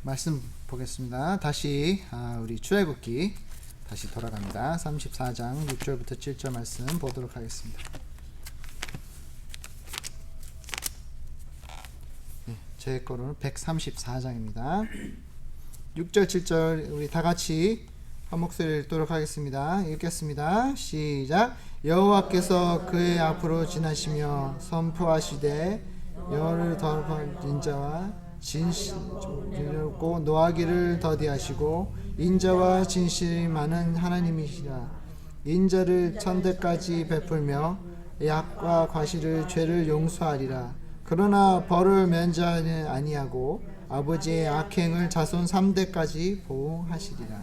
말씀 보겠습니다. 다시 우리 출애굽기 다시 돌아갑니다. 34장 6절부터 7절 말씀 보도록 하겠습니다. 제 거로는 134장입니다. 6절 7절 우리 다 같이 한 목소리 읽도록 하겠습니다. 읽겠습니다. 시작. 여호와께서 그의 앞으로 지나시며 선포하시되 여호와를 더럽힌 인자와 진실고 노하기를 더디하시고 인자와 진실이 많은 하나님이시라. 인자를 천대까지 베풀며 약과 과실을 죄를 용서하리라. 그러나 벌을 면제하지 아니하고 아버지의 악행을 자손 3대까지 보호하시리라.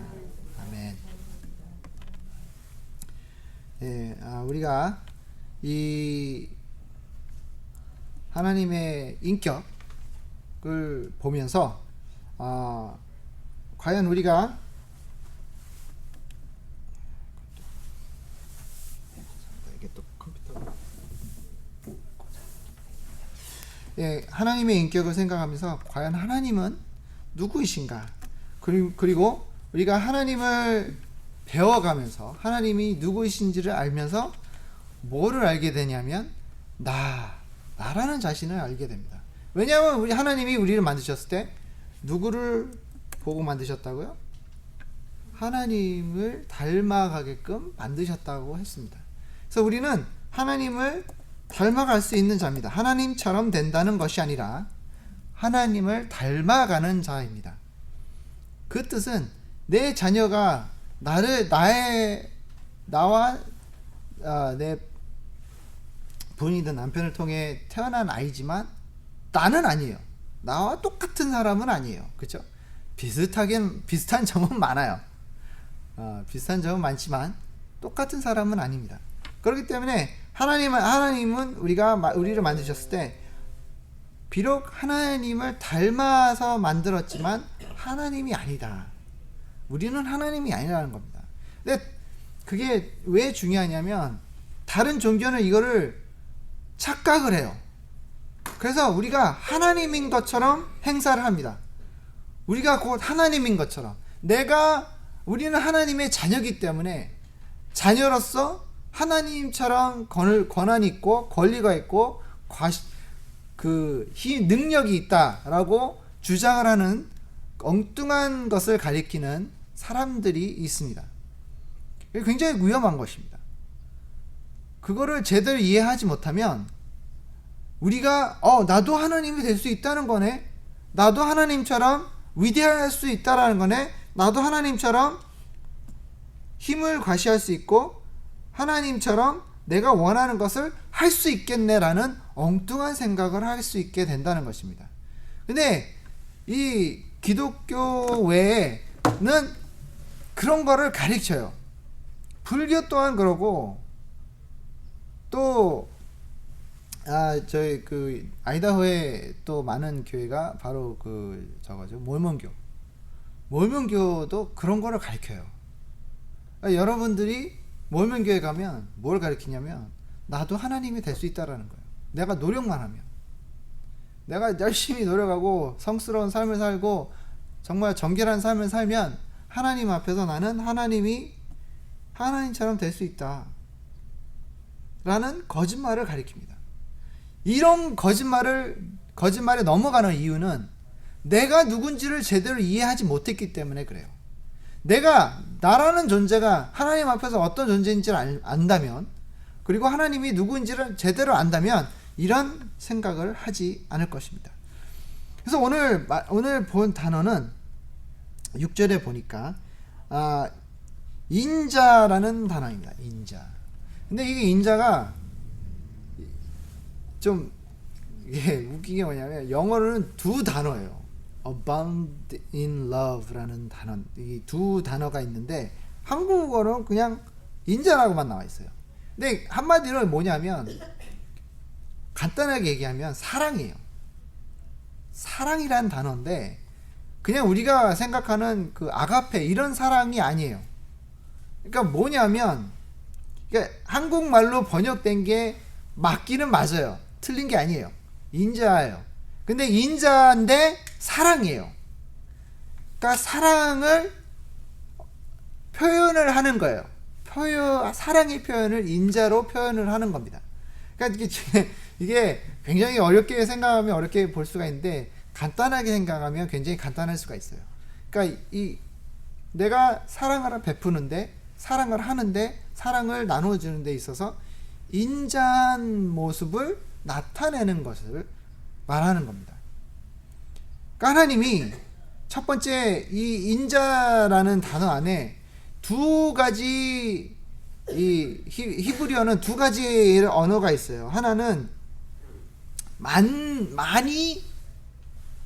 아멘. 우리가 이 하나님의 인격을 보면서 과연 우리가 이게 또 컴퓨터가 하나님의 인격을 생각하면서 과연 하나님은 누구이신가? 그리고 우리가 하나님을 배워가면서 하나님이 누구이신지를 알면서 뭐를 알게 되냐면 나라는 자신을 알게 됩니다. 왜냐하면 우리 하나님이 우리를 만드셨을 때 누구를 보고 만드셨다고요? 하나님을 닮아가게끔 만드셨다고 했습니다. 그래서 우리는 하나님을 닮아갈 수 있는 자입니다. 하나님처럼 된다는 것이 아니라 하나님을 닮아가는 자입니다. 그 뜻은 내 자녀가 나와 내 부인이든 남편을 통해 태어난 아이지만 나는 아니에요. 나와 똑같은 사람은 아니에요. 그렇죠? 비슷한 점은 많아요. 비슷한 점은 많지만 똑같은 사람은 아닙니다. 그렇기 때문에 하나님은 우리를 만드셨을 때 비록 하나님을 닮아서 만들었지만 하나님이 아니다. 우리는 하나님이 아니라는 겁니다. 근데 그게 왜 중요하냐면 다른 종교는 이거를 착각을 해요. 그래서 우리가 하나님인 것처럼 행사를 합니다. 우리가 곧 하나님인 것처럼 우리는 하나님의 자녀이기 때문에 자녀로서 하나님처럼 권한이 있고 권리가 있고 능력이 있다라고 주장을 하는 엉뚱한 것을 가리키는 사람들이 있습니다. 굉장히 위험한 것입니다. 그거를 제대로 이해하지 못하면 우리가 나도 하나님이 될 수 있다는 거네. 나도 하나님처럼 위대할 수 있다라는 거네. 나도 하나님처럼 힘을 과시할 수 있고 하나님처럼 내가 원하는 것을 할 수 있겠네라는 엉뚱한 생각을 할 수 있게 된다는 것입니다. 근데 이 기독교 외에는 그런 거를 가르쳐요. 불교 또한 그러고 또 저희 아이다호에 또 많은 교회가 바로 저거죠. 몰몬교도 그런 거를 가르쳐요. 여러분들이 몰몬교회 가면 뭘 가르치냐면 나도 하나님이 될 수 있다라는 거예요. 내가 노력만 하면, 내가 열심히 노력하고 성스러운 삶을 살고 정말 정결한 삶을 살면 하나님 앞에서 나는 하나님처럼 될 수 있다 라는 거짓말을 가리킵니다. 이런 거짓말에 넘어가는 이유는 내가 누군지를 제대로 이해하지 못했기 때문에 그래요. 나라는 존재가 하나님 앞에서 어떤 존재인지를 안다면, 그리고 하나님이 누구인지를 제대로 안다면 이런 생각을 하지 않을 것입니다. 그래서 오늘 본 단어는 6절에 보니까 인자라는 단어입니다. 인자. 근데 이게 인자가 좀 웃긴 게 뭐냐면 영어로는 두 단어예요. abound in love라는 단어, 이 두 단어가 있는데 한국어로는 그냥 인자라고만 나와 있어요. 근데 한마디로 뭐냐면 간단하게 얘기하면 사랑이에요. 사랑이란 단어인데 그냥 우리가 생각하는 아가페 이런 사랑이 아니에요. 그러니까 뭐냐면 한국말로 번역된 게 맞기는 맞아요. 틀린 게 아니에요. 인자예요. 근데 인자인데 사랑이에요. 그러니까 사랑을 표현을 하는 거예요. 사랑의 표현을 인자로 표현을 하는 겁니다. 그러니까 이게 굉장히 어렵게 생각하면 어렵게 볼 수가 있는데 간단하게 생각하면 굉장히 간단할 수가 있어요. 그러니까 내가 사랑을 베푸는데, 사랑을 하는데, 사랑을 나눠주는 데 있어서 인자한 모습을 나타내는 것을 말하는 겁니다. 그러니까 하나님이 첫 번째 이 인자라는 단어 안에 두 가지, 이 히브리어는 두 가지 언어가 있어요. 하나는 많이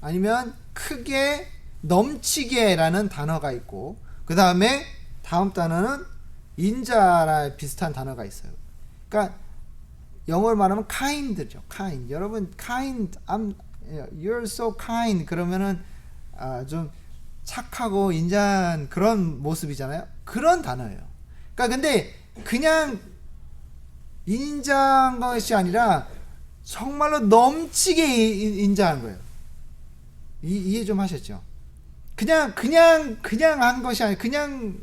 아니면 크게, 넘치게라는 단어가 있고, 그 다음에 다음 단어는 인자랑 비슷한 단어가 있어요. 그러니까 영어로 말하면 kind죠. kind. 여러분 kind, you're so kind 그러면은 좀 착하고 인자한 그런 모습이잖아요. 그런 단어예요. 그러니까 근데 그냥 인자한 것이 아니라 정말로 넘치게 인자한 거예요. 이해 좀 하셨죠? 그냥 한 것이 아니라 그냥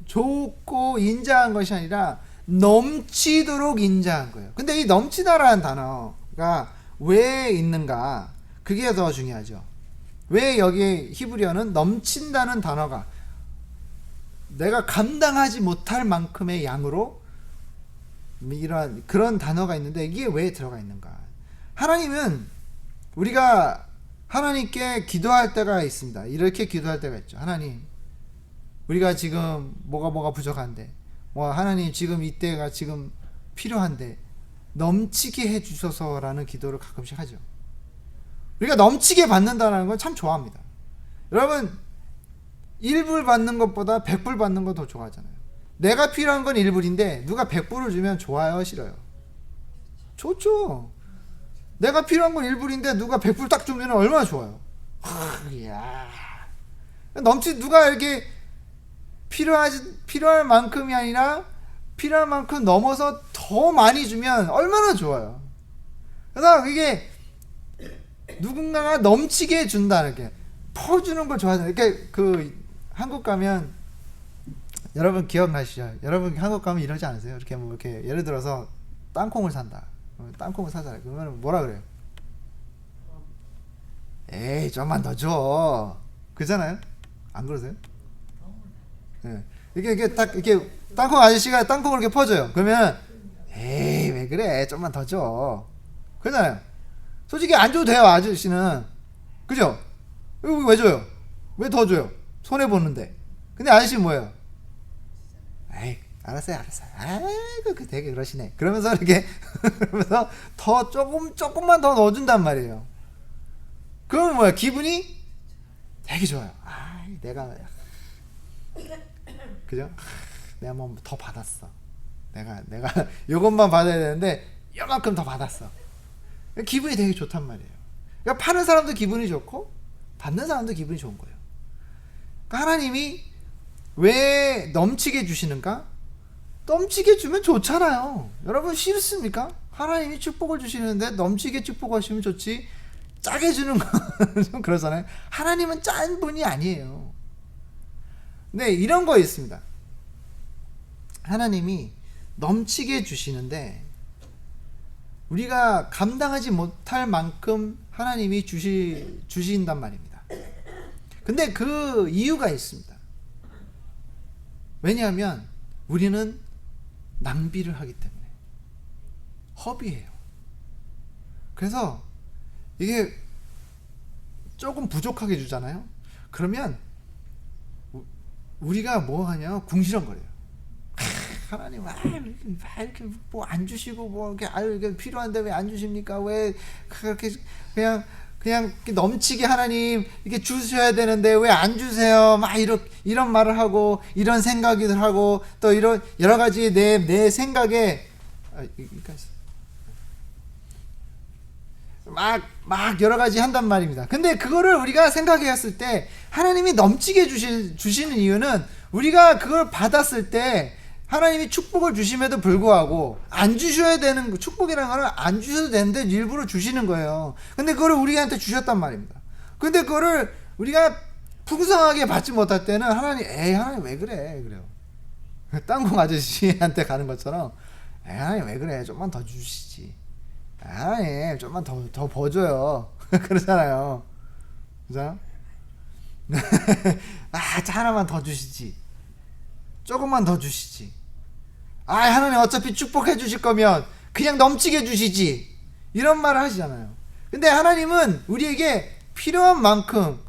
좋고 인자한 것이 아니라 넘치도록 인자한 거예요. 근데 이 넘치다라는 단어가 왜 있는가? 그게 더 중요하죠. 왜 여기 히브리어는 넘친다는 단어가 내가 감당하지 못할 만큼의 양으로 이런 그런 단어가 있는데 이게 왜 들어가 있는가? 하나님은 우리가 하나님께 기도할 때가 있습니다. 이렇게 기도할 때가 있죠. 하나님, 우리가 지금 뭐가 부족한데, 하나님 지금 이때가 지금 필요한데 넘치게 해주셔서라는 기도를 가끔씩 하죠. 우리가 넘치게 받는다는 건 참 좋아합니다. 여러분 1불 받는 것보다 100불 받는 거 더 좋아하잖아요. 내가 필요한 건 1불인데 누가 100불을 주면 좋아요, 싫어요? 좋죠. 내가 필요한 건 1불인데 누가 100불 딱 주면 얼마나 좋아요. 이야. 누가 이렇게 필요할 만큼이 아니라 필요할 만큼 넘어서 더 많이 주면 얼마나 좋아요. 그래서 이게 누군가가 넘치게 준다는 게 퍼주는 걸 좋아하잖아요. 이렇게 한국 가면 여러분 기억나시죠? 여러분 한국 가면 이러지 않으세요? 이렇게 예를 들어서 땅콩을 산다. 땅콩을 사잖아요. 그러면 뭐라 그래요? 에이 좀만 더 줘. 그러잖아요? 안 그러세요? 네. 이게 딱 이렇게 땅콩 아저씨가 땅콩을 이렇게 퍼줘요. 그러면 에이 왜 그래? 좀만 더 줘. 그러잖아요. 솔직히 안 줘도 돼요, 아저씨는. 그죠? 왜 줘요? 왜 더 줘요? 손해 보는데. 근데 아저씨는 뭐예요? 에이 알았어요. 아이고 되게 그러시네. 그러면서 이렇게 그러면서 더 조금만 더 넣어준단 말이에요. 그러면 뭐야? 기분이 되게 좋아요. 내가 그죠? 내가 뭐 더 받았어. 내가 요것만 받아야 되는데 요만큼 더 받았어. 기분이 되게 좋단 말이에요. 그러니까 파는 사람도 기분이 좋고 받는 사람도 기분이 좋은 거예요. 그러니까 하나님이 왜 넘치게 주시는가? 넘치게 주면 좋잖아요. 여러분 싫습니까? 하나님이 축복을 주시는데 넘치게 축복하시면 좋지, 짜게 주는 건 좀 그러잖아요. 하나님은 짠 분이 아니에요. 네, 이런 거 있습니다. 하나님이 넘치게 주시는데 우리가 감당하지 못할 만큼 하나님이 주신단 말입니다. 근데 그 이유가 있습니다. 왜냐하면 우리는 낭비를 하기 때문에 허비해요. 그래서 이게 조금 부족하게 주잖아요. 그러면 우리가 뭐 하냐? 궁시렁거려요. 하나님 이렇게 뭐 안 주시고 뭐 이렇게 필요한데 왜 안 주십니까? 왜 그렇게 그냥 넘치게 하나님 이렇게 주셔야 되는데 왜 안 주세요? 막 이런 말을 하고 이런 생각을 하고 또 이런 여러 가지 내 생각에 막 여러 가지 한단 말입니다. 근데 그거를 우리가 생각했을 때 하나님이 넘치게 주시는 이유는 우리가 그걸 받았을 때 하나님이 축복을 주심에도 불구하고 안 주셔야 되는, 축복이라는 거는 안 주셔도 되는데 일부러 주시는 거예요. 근데 그거를 우리한테 주셨단 말입니다. 근데 그거를 우리가 풍성하게 받지 못할 때는 하나님 왜 그래? 그래요. 땅콩 아저씨한테 가는 것처럼 하나님 왜 그래? 좀만 더 주시지. 하나님 좀만 더 버줘요. 그러잖아요. 그죠? 하나만 더 주시지. 조금만 더 주시지. 하나님 어차피 축복해 주실 거면 그냥 넘치게 주시지. 이런 말을 하시잖아요. 근데 하나님은 우리에게 필요한 만큼,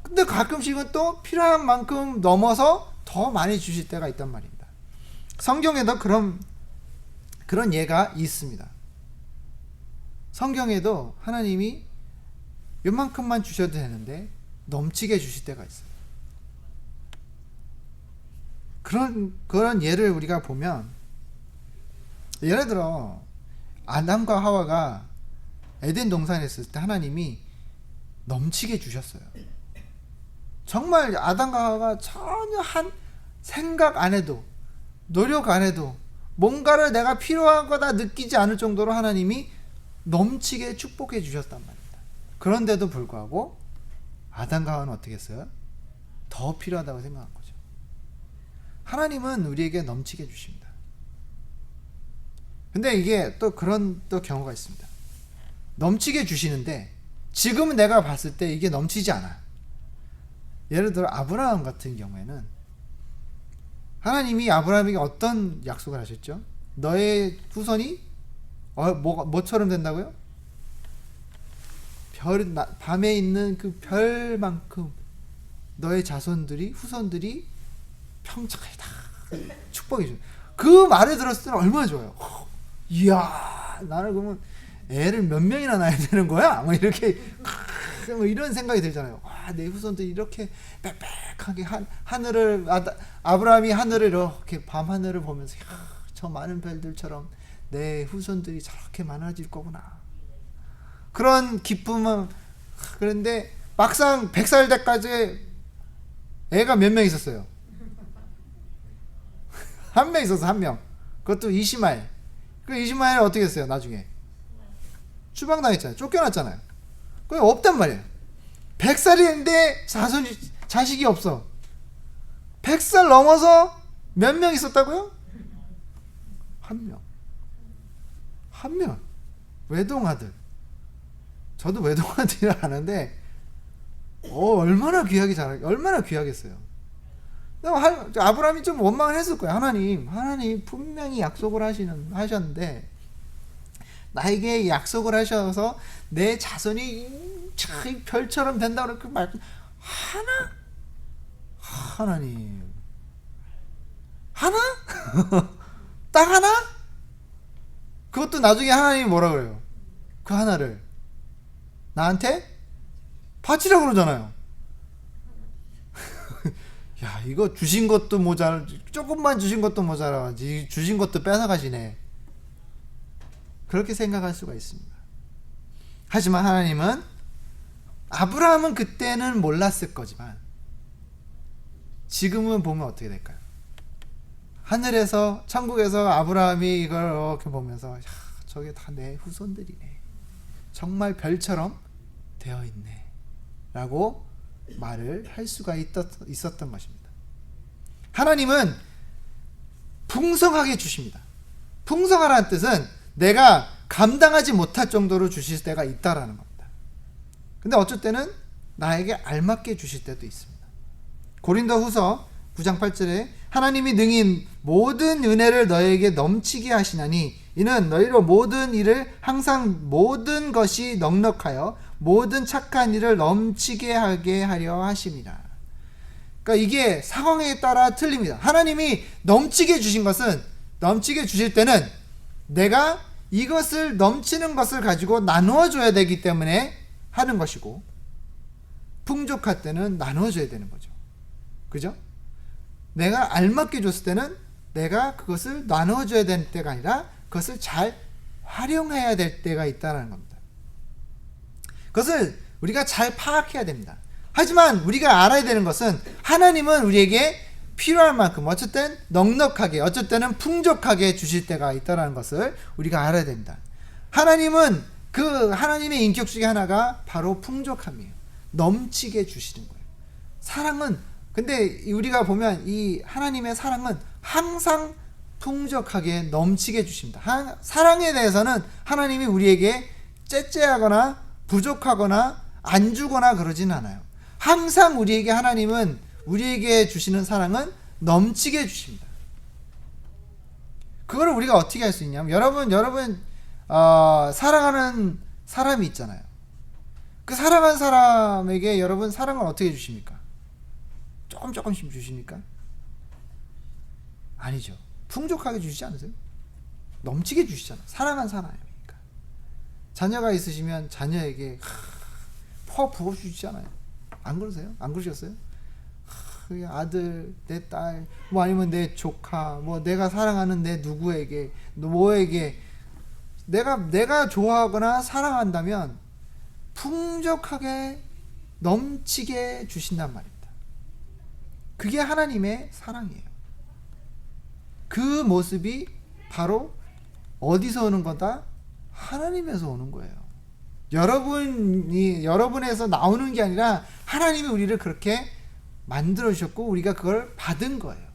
근데 가끔씩은 또 필요한 만큼 넘어서 더 많이 주실 때가 있단 말입니다. 성경에도 그런 예가 있습니다. 성경에도 하나님이 요만큼만 주셔도 되는데 넘치게 주실 때가 있어요. 그런 예를 우리가 보면, 예를 들어 아담과 하와가 에덴 동산에 있을 때 하나님이 넘치게 주셨어요. 정말 아담과 하와가 전혀 한 생각 안 해도, 노력 안 해도, 뭔가를 내가 필요한 거다 느끼지 않을 정도로 하나님이 넘치게 축복해 주셨단 말입니다. 그런데도 불구하고 아담과 하와는 어떻게 했어요? 더 필요하다고 생각한 거죠. 하나님은 우리에게 넘치게 주십니다. 근데 이게 또 그런 경우가 있습니다. 넘치게 주시는데 지금 내가 봤을 때 이게 넘치지 않아. 예를 들어 아브라함 같은 경우에는 하나님이 아브라함에게 어떤 약속을 하셨죠? 너의 후손이 뭐처럼 된다고요? 밤에 있는 그 별만큼 너의 후손들이 평창에 다 축복해 줘. 그 말을 들었을 때는 얼마나 좋아요. 이야, 나는 그러면 애를 몇 명이나 낳아야 되는 거야? 이렇게 이런 생각이 들잖아요. 내 후손들이 이렇게 빽빽하게 하늘을, 아브라함이 하늘을 이렇게 밤 하늘을 보면서 저 많은 별들처럼 내 후손들이 저렇게 많아질 거구나. 그런 기쁨은. 그런데 막상 100살 때까지 애가 몇 명 있었어요? 한 명 있었어, 한 명. 그것도 이시마엘. 그 이시마엘 어떻게 했어요, 나중에? 추방당했잖아요. 쫓겨났잖아요. 그게 없단 말이에요. 100살이 됐는데 자식이 없어. 100살 넘어서 몇 명 있었다고요? 한 명. 한 명. 외동아들. 저도 외동아들이라 하는데 얼마나 귀하겠어요. 아브라함이 좀 원망을 했을 거예요. 하나님 분명히 약속을 하셨는데 나에게 약속을 하셔서 내 자손이 별처럼 된다고 그렇게 하나님 하나? 딱 하나? 그것도 나중에 하나님이 뭐라 그래요? 그 하나를 나한테 바치라고 그러잖아요. 야, 이거 주신 것도 조금만 주신 것도 모자라. 주신 것도 뺏어가시네. 그렇게 생각할 수가 있습니다. 하지만 하나님은, 아브라함은 그때는 몰랐을 거지만 지금은 보면 어떻게 될까요? 하늘에서, 천국에서 아브라함이 이걸 이렇게 보면서 저게 다 내 후손들이네. 정말 별처럼 되어 있네. 라고 말을 할 수가 있었던 것입니다. 하나님은 풍성하게 주십니다. 풍성하라는 뜻은 내가 감당하지 못할 정도로 주실 때가 있다라는 겁니다. 근데 어쩔 때는 나에게 알맞게 주실 때도 있습니다. 고린도후서 9장 8절에 하나님이 능히 모든 은혜를 너에게 넘치게 하시나니 이는 너희로 모든 일을 항상 모든 것이 넉넉하여 모든 착한 일을 넘치게 하게 하려 하십니다. 그러니까 이게 상황에 따라 틀립니다. 하나님이 넘치게 주신 것은, 넘치게 주실 때는 내가 이것을 넘치는 것을 가지고 나누어 줘야 되기 때문에 하는 것이고, 풍족할 때는 나누어 줘야 되는 거죠. 그죠? 내가 알맞게 줬을 때는 내가 그것을 나누어 줘야 되는 때가 아니라 그것을 잘 활용해야 될 때가 있다는 겁니다. 그것을 우리가 잘 파악해야 됩니다. 하지만 우리가 알아야 되는 것은 하나님은 우리에게 필요할 만큼 어쨌든 넉넉하게, 어쩔 때는 풍족하게 주실 때가 있다는 것을 우리가 알아야 됩니다. 하나님은 하나님의 인격 중에 하나가 바로 풍족함이에요. 넘치게 주시는 거예요. 사랑은, 근데 우리가 보면 이 하나님의 사랑은 항상 풍족하게 넘치게 주십니다. 사랑에 대해서는 하나님이 우리에게 째째하거나 부족하거나 안 주거나 그러진 않아요. 항상 하나님은 우리에게 주시는 사랑은 넘치게 주십니다. 그거를 우리가 어떻게 할 수 있냐면, 여러분 사랑하는 사람이 있잖아요. 그 사랑하는 사람에게 여러분 사랑을 어떻게 주십니까? 조금씩 주십니까? 아니죠. 풍족하게 주시지 않으세요? 넘치게 주시잖아요. 사랑한 사람이니까. 자녀가 있으시면 자녀에게 퍼 부어주시잖아요. 안 그러세요? 안 그러셨어요? 아들, 내 딸, 뭐 아니면 내 조카, 뭐 내가 사랑하는 내 누구에게, 뭐에게 내가 좋아하거나 사랑한다면 풍족하게 넘치게 주신단 말입니다. 그게 하나님의 사랑이에요. 그 모습이 바로 어디서 오는 거다? 하나님에서 오는 거예요. 여러분에서 나오는 게 아니라 하나님이 우리를 그렇게 만들어 주셨고 우리가 그걸 받은 거예요.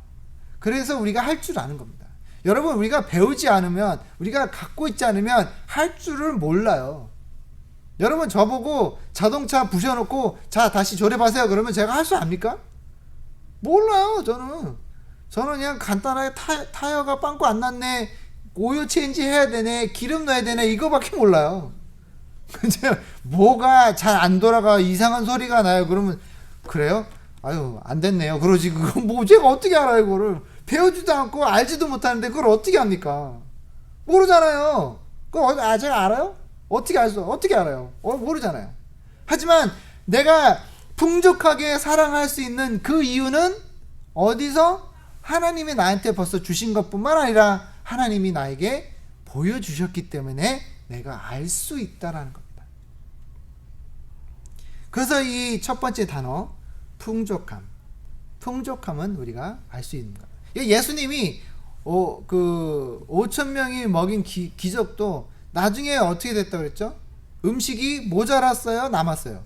그래서 우리가 할 줄 아는 겁니다. 여러분, 우리가 배우지 않으면, 우리가 갖고 있지 않으면 할 줄을 몰라요. 여러분, 저보고 자동차 부셔놓고 자 다시 조립하세요 그러면 제가 할 수 압니까? 몰라요. 저는 그냥 간단하게 타이어가 빵꾸 안 났네, 오일 체인지 해야 되네, 기름 넣어야 되네, 이거밖에 몰라요. 뭐가 잘 안 돌아가, 이상한 소리가 나요 그러면, 그래요? 아유 안 됐네요 그러지. 그거 뭐 제가 어떻게 알아요? 그거를 배우지도 않고 알지도 못하는데 그걸 어떻게 합니까? 모르잖아요. 그걸 제가 알아요? 어떻게 알아요? 모르잖아요. 하지만 내가 풍족하게 사랑할 수 있는 그 이유는 어디서? 하나님이 나한테 벌써 주신 것뿐만 아니라 하나님이 나에게 보여주셨기 때문에 내가 알 수 있다라는 겁니다. 그래서 이 첫 번째 단어 풍족함은 우리가 알 수 있는 거예요. 예수님이 5,000명이 먹인 기적도 나중에 어떻게 됐다고 그랬죠? 음식이 모자랐어요? 남았어요?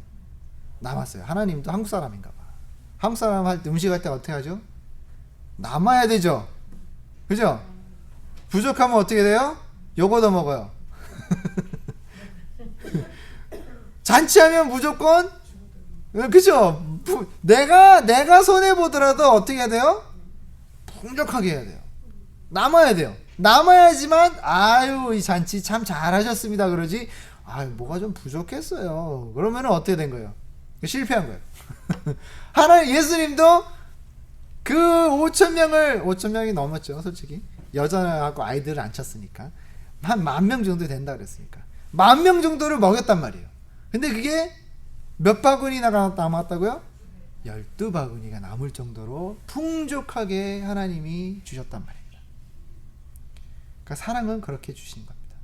남았어요. 하나님도 한국 사람인가 봐. 한국 사람 할 때 음식 할 때 어떻게 하죠? 남아야 되죠. 그죠? 부족하면 어떻게 돼요? 요거 더 먹어요. 잔치하면 무조건, 그죠? 내가 손해보더라도 어떻게 해야 돼요? 풍족하게 해야 돼요. 남아야 돼요. 남아야지만 아유 이 잔치 참 잘하셨습니다 그러지. 아유 뭐가 좀 부족했어요 그러면 어떻게 된 거예요? 실패한 거예요. 예수님도 그 5,000명이 넘었죠. 솔직히 여자하고 아이들을 안 쳤으니까 한 10,000명 정도 된다 그랬으니까 10,000명 정도를 먹였단 말이에요. 근데 그게 몇 바구니나 남았다고요? 12바구니가 남을 정도로 풍족하게 하나님이 주셨단 말입니다. 그러니까 사랑은 그렇게 주신 겁니다.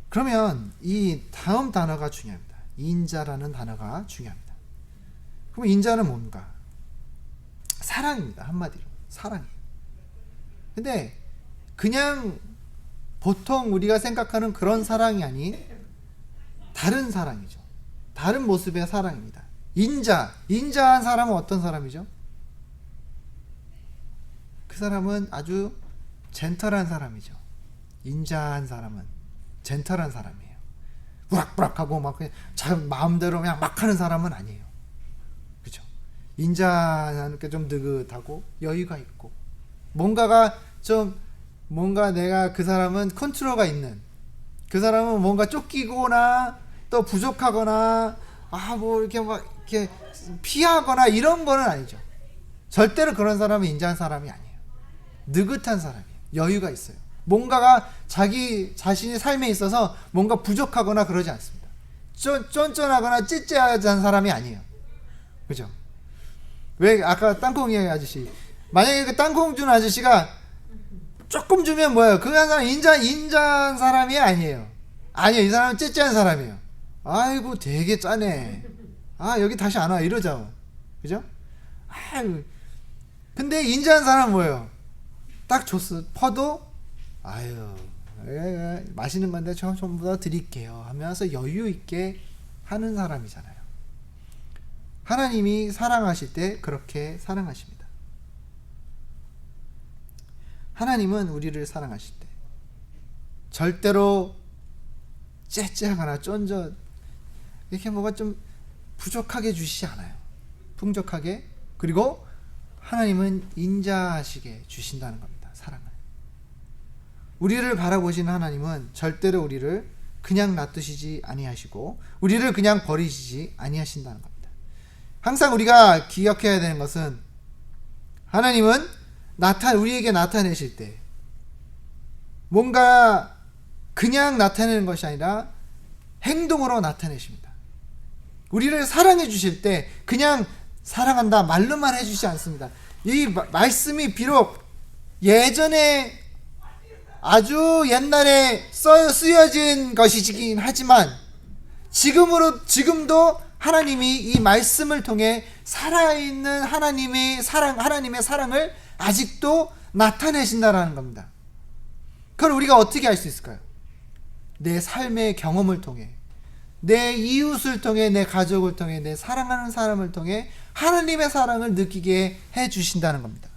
그러면 이 다음 단어가 중요합니다. 인자라는 단어가 중요합니다. 그럼 인자는 뭔가? 사랑입니다. 한마디로 사랑이에요. 근데 그냥 보통 우리가 생각하는 그런 사랑이 아닌 다른 사랑이죠. 다른 모습의 사랑입니다. 인자한 사람은 어떤 사람이죠? 그 사람은 아주 젠틀한 사람이죠. 인자한 사람은 젠틀한 사람이에요. 우락부락하고 막 그냥 자기 마음대로 그냥 막 하는 사람은 아니에요. 그죠? 인자하니까 좀 느긋하고 여유가 있고 뭔가 내가 그 사람은 컨트롤가 있는, 그 사람은 뭔가 쫓기거나 또 부족하거나 뭐 이렇게 피하거나 이런 거는 아니죠. 절대로 그런 사람은 인자한 사람이 아니에요. 느긋한 사람이에요. 여유가 있어요. 뭔가가 자기 자신의 삶에 있어서 뭔가 부족하거나 그러지 않습니다. 쫀쫀하거나 찌찌한 사람이 아니에요. 그죠? 왜 아까 땅콩이 아저씨, 만약에 그 땅콩 준 아저씨가 조금 주면 뭐예요? 그 사람 인자한 사람이 아니에요. 이 사람은 찌찌한 사람이에요. 아이고 되게 짜네. 여기 다시 안 와 이러죠. 그죠? 근데 인자한 사람은 뭐예요? 딱 줬어. 퍼도 맛있는 건데 전부 다 드릴게요 하면서 여유 있게 하는 사람이잖아요. 하나님이 사랑하실 때 그렇게 사랑하십니다. 하나님은 우리를 사랑하실 때 절대로 째째하거나 쫀저 이렇게 뭐가 좀 부족하게 주시지 않아요. 풍족하게. 그리고 하나님은 인자하시게 주신다는 겁니다. 사랑을. 우리를 바라보시는 하나님은 절대로 우리를 그냥 놔두시지 아니하시고 우리를 그냥 버리시지 아니하신다는 겁니다. 항상 우리가 기억해야 되는 것은 하나님은 우리에게 나타내실 때 뭔가 그냥 나타내는 것이 아니라 행동으로 나타내십니다. 우리를 사랑해 주실 때 그냥 사랑한다 말로만 해주지 않습니다. 이 말씀이 비록 예전에 아주 옛날에 쓰여진 것이긴 하지만 지금도 하나님이 이 말씀을 통해 살아있는 하나님의 사랑을 아직도 나타내신다라는 겁니다. 그걸 우리가 어떻게 알 수 있을까요? 내 삶의 경험을 통해, 내 이웃을 통해, 내 가족을 통해, 내 사랑하는 사람을 통해 하나님의 사랑을 느끼게 해주신다는 겁니다.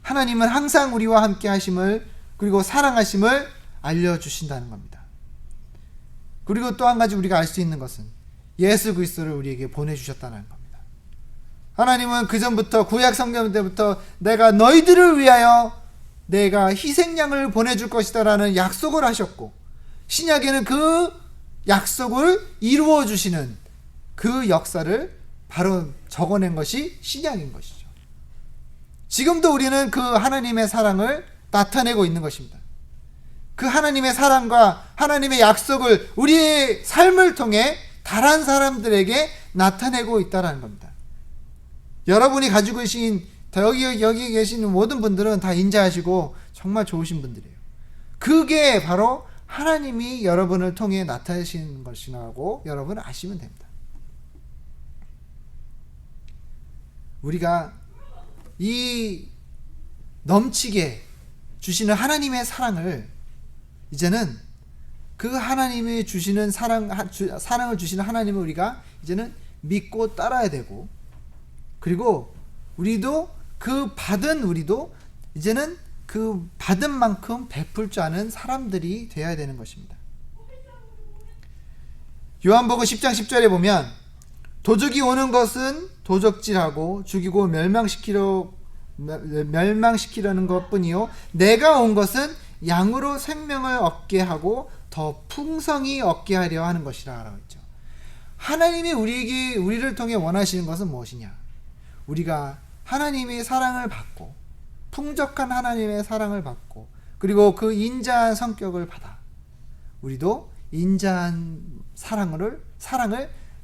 하나님은 항상 우리와 함께 하심을, 그리고 사랑하심을 알려주신다는 겁니다. 그리고 또 한 가지 우리가 알 수 있는 것은 예수 그리스도를 우리에게 보내주셨다는 겁니다. 하나님은 그전부터 구약 성경 때부터 내가 너희들을 위하여 내가 희생양을 보내줄 것이다 라는 약속을 하셨고, 신약에는 그 약속을 이루어 주시는 그 역사를 바로 적어낸 것이 신약인 것이죠. 지금도 우리는 그 하나님의 사랑을 나타내고 있는 것입니다. 그 하나님의 사랑과 하나님의 약속을 우리의 삶을 통해 다른 사람들에게 나타내고 있다는 겁니다. 여러분이 가지고 계신 여기 계시는 모든 분들은 다 인자하시고 정말 좋으신 분들이에요. 그게 바로 하나님이 여러분을 통해 나타내시는 것이라고 여러분은 아시면 됩니다. 우리가 이 넘치게 주시는 하나님의 사랑을 이제는 그 하나님이 주시는 사랑을 주시는 하나님을 우리가 이제는 믿고 따라야 되고, 그리고 우리도 이제는 그 받은 만큼 베풀 줄 아는 사람들이 되어야 되는 것입니다. 요한복음 10장 10절에 보면 도적이 오는 것은 도적질하고 죽이고 멸망시키려는 것뿐이요 내가 온 것은 양으로 생명을 얻게 하고 더 풍성히 얻게 하려 하는 것이라 라고 했죠. 하나님이 우리를 통해 원하시는 것은 무엇이냐? 우리가 하나님의 사랑을 받고, 풍족한 하나님의 사랑을 받고, 그리고 그 인자한 성격을 받아 우리도 인자한 사랑을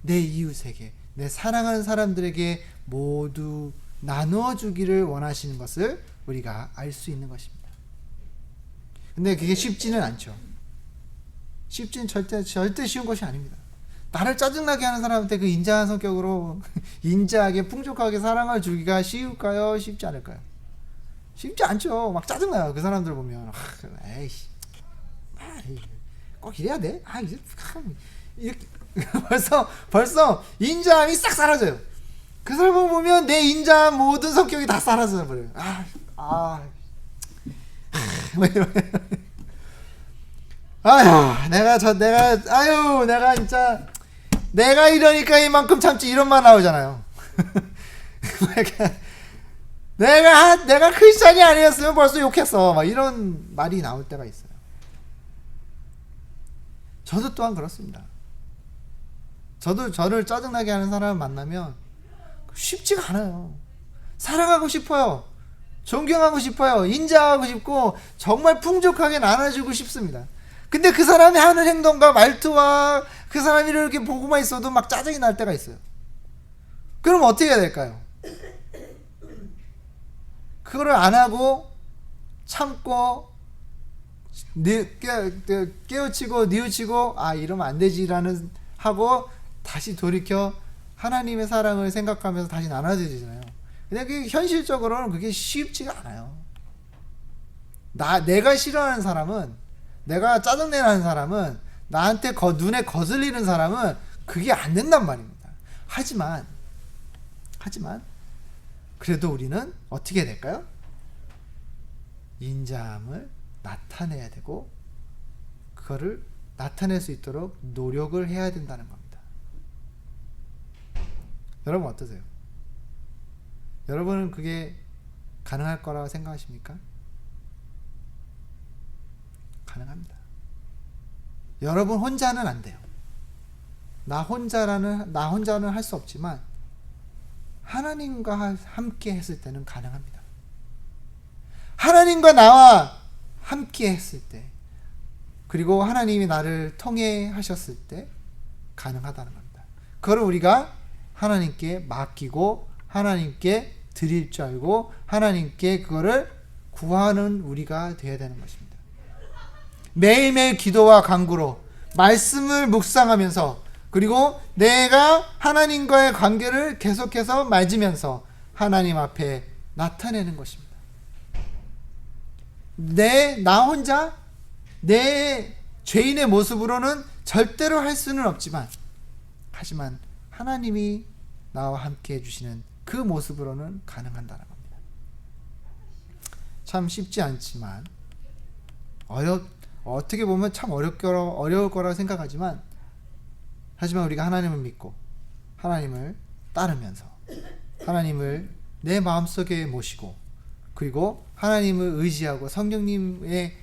내 이웃에게, 내 사랑하는 사람들에게 모두 나누어 주기를 원하시는 것을 우리가 알 수 있는 것입니다. 근데 그게 쉽지는 않죠. 쉽지는 절대 쉬운 것이 아닙니다. 나를 짜증나게 하는 사람한테 그 인자한 성격으로 인자하게 풍족하게 사랑을 주기가 쉬울까요? 쉽지 않을까요? 쉽지 않죠. 막 짜증나요. 그 사람들 보면 에이씨, 꼭 이래야 돼? 이렇게 벌써 인자함이 싹 사라져요. 그 사람을 보면 내 인자한 모든 성격이 다 사라져 버려요. 내가 이러니까 이만큼 참지, 이런 말 나오잖아요. 내가 크리스찬이 아니었으면 벌써 욕했어. 막 이런 말이 나올 때가 있어요. 저도 또한 그렇습니다. 저도 저를 짜증나게 하는 사람을 만나면 쉽지가 않아요. 사랑하고 싶어요. 존경하고 싶어요. 인자하고 싶고 정말 풍족하게 나눠주고 싶습니다. 근데 그 사람이 하는 행동과 말투와 그 사람이 이렇게 보고만 있어도 막 짜증이 날 때가 있어요. 그럼 어떻게 해야 될까요? 그거를 안 하고 참고 깨우치고 뉘우치고 이러면 안 되지라는 하고 다시 돌이켜 하나님의 사랑을 생각하면서 다시 나눠야 되잖아요. 근데 그게 현실적으로는 그게 쉽지가 않아요. 내가 싫어하는 사람은, 내가 짜증내는 사람은, 나한테 눈에 거슬리는 사람은 그게 안 된단 말입니다. 하지만 그래도 우리는 어떻게 해야 될까요? 인자함을 나타내야 되고 그거를 나타낼 수 있도록 노력을 해야 된다는 겁니다. 여러분 어떠세요? 여러분은 그게 가능할 거라고 생각하십니까? 가능합니다. 여러분 혼자는 안 돼요. 나 혼자는 할 수 없지만 하나님과 함께 했을 때는 가능합니다. 하나님과 나와 함께 했을 때, 그리고 하나님이 나를 통해 하셨을 때 가능하다는 겁니다. 그걸 우리가 하나님께 맡기고 하나님께 드릴 줄 알고 하나님께 그거를 구하는 우리가 되어야 되는 것입니다. 매일매일 기도와 간구로 말씀을 묵상하면서, 그리고 내가 하나님과의 관계를 계속해서 맺으면서 하나님 앞에 나타내는 것입니다. 나 혼자 내 죄인의 모습으로는 절대로 할 수는 없지만, 하지만 하나님이 나와 함께 해주시는 그 모습으로는 가능한다는 겁니다. 참 쉽지 않지만 어떻게 보면 참 어려울 거라고 생각하지만, 하지만 우리가 하나님을 믿고 하나님을 따르면서 하나님을 내 마음속에 모시고, 그리고 하나님을 의지하고 성령님의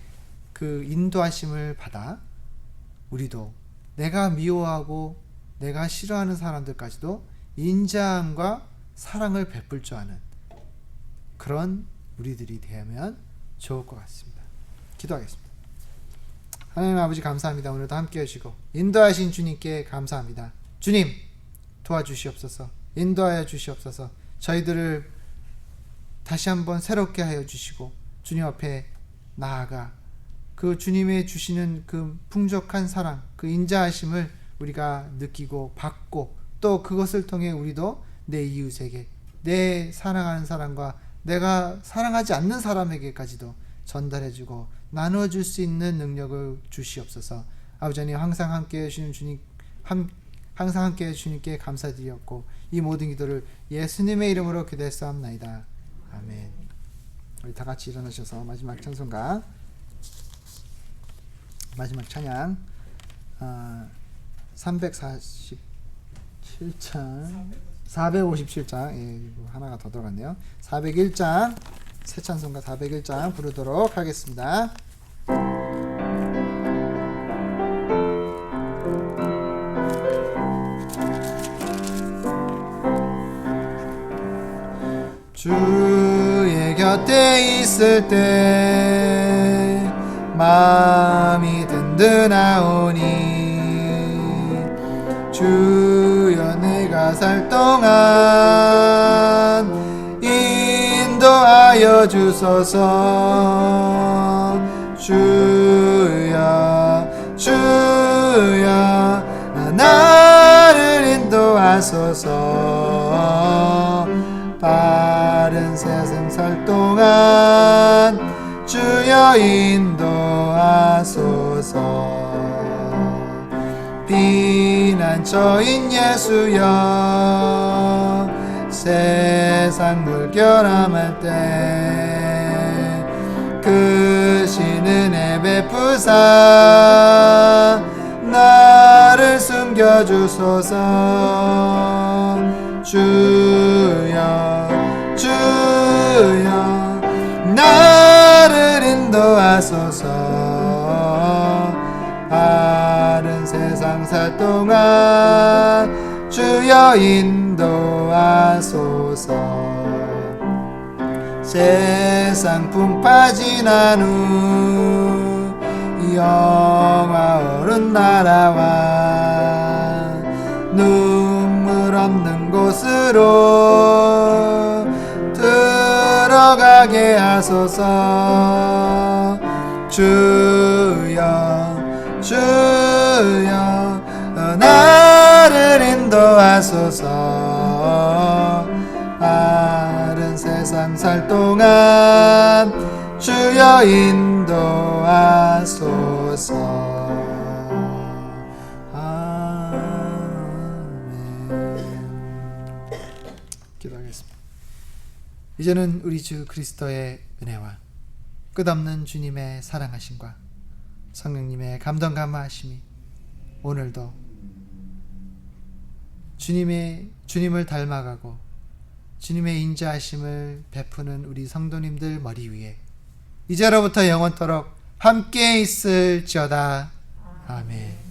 그 인도하심을 받아 우리도 내가 미워하고 내가 싫어하는 사람들까지도 인자함과 사랑을 베풀 줄 아는 그런 우리들이 되면 좋을 것 같습니다. 기도하겠습니다. 하나님 아버지 감사합니다. 오늘도 함께 해주시고 인도하신 주님께 감사합니다. 주님 도와주시옵소서. 인도하여 주시옵소서. 저희들을 다시 한번 새롭게 하여 주시고 주님 앞에 나아가 그 주님의 주시는 그 풍족한 사랑, 그 인자하심을 우리가 느끼고 받고, 또 그것을 통해 우리도 내 이웃에게, 내 사랑하는 사람과 내가 사랑하지 않는 사람에게까지도 전달해주고 나눠줄 수 있는 능력을 주시옵소서. 아버지 하나님, 항상 함께해 주시는 주님, 항상 함께해 주님께 감사드리었고 이 모든 기도를 예수님의 이름으로 기도했사옵나이다. 아멘. 우리 다 같이 일어나셔서 마지막 찬송가, 마지막 찬양 457장, 예, 하나가 더 들어갔네요. 401장, 새 찬송가 401장 부르도록 하겠습니다. 주의 곁에 있을 때 마음이 든든하오니, 주여 내가 살 동안 인도하여 주소서. 주여 주여 나를 인도하소서. 바른 세상 살 동안 주여 인도하소서. 피난처인 예수여 세상 물결함할 때 크신 은혜 베푸사 나를 숨겨주소서. 주여 주여 나를 인도하소서. 바른 세상 살 동안 주여 인도하소서. 세상 풍파 지난 후 영화 오른 나라와 눈물 없는 곳으로 들어가게 하소서. 주여 주여 나를 인도하소서. 바른 세상 살 동안 주여 인도하소서. 아멘. 기도하겠습니다. 이제는 우리 주 그리스도의 은혜와 끝없는 주님의 사랑하심과 성령님의 감동 감화하심이 오늘도 주님을 닮아가고 주님의 인자하심을 베푸는 우리 성도님들 머리 위에 이제로부터 영원토록 함께 있을지어다. 아멘.